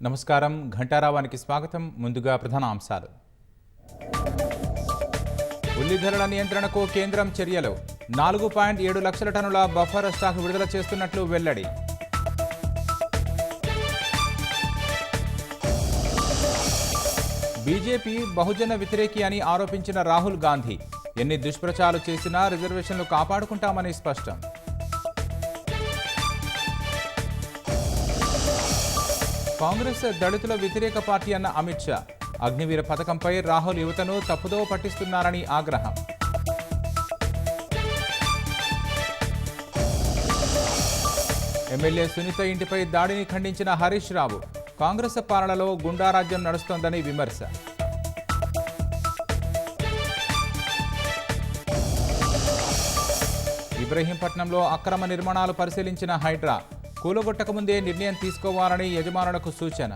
నమస్కారం. ఘంటారావానికి స్వాగతం. ముందుగా ప్రధాన అంశాలు. ఉల్లి ధరల నియంత్రణకు కేంద్రం చర్యలు. 4.7 లక్షల టన్నుల బఫర్ స్టాక్ విడుదల చేస్తున్నట్లు వెల్లడి. బీజేపీ బహుజన వ్యతిరేకి అని ఆరోపించిన రాహుల్ గాంధీ ఎన్ని దుష్ప్రచారాలు చేసినా రిజర్వేషన్లు కాపాడుకుంటామని స్పష్టం. కాంగ్రెస్ దళితుల వ్యతిరేక పార్టీ అన్న అమిత్ షా అగ్నివీర పథకంపై రాహుల్ యువతను తప్పుదో పట్టిస్తున్నారని ఆగ్రహం. ఎమ్మెల్యే సునీత ఇంటిపై దాడిని ఖండించిన హరీష్ రావు కాంగ్రెస్ పాలనలో గుండారాజ్యం నడుస్తోందని విమర్శ. ఇబ్రహీంపట్నంలో అక్రమ నిర్మాణాలు పరిశీలించిన హైడ్రా కూలగొట్టకముందే నిర్ణయం తీసుకోవాలని యజమానులకు సూచన.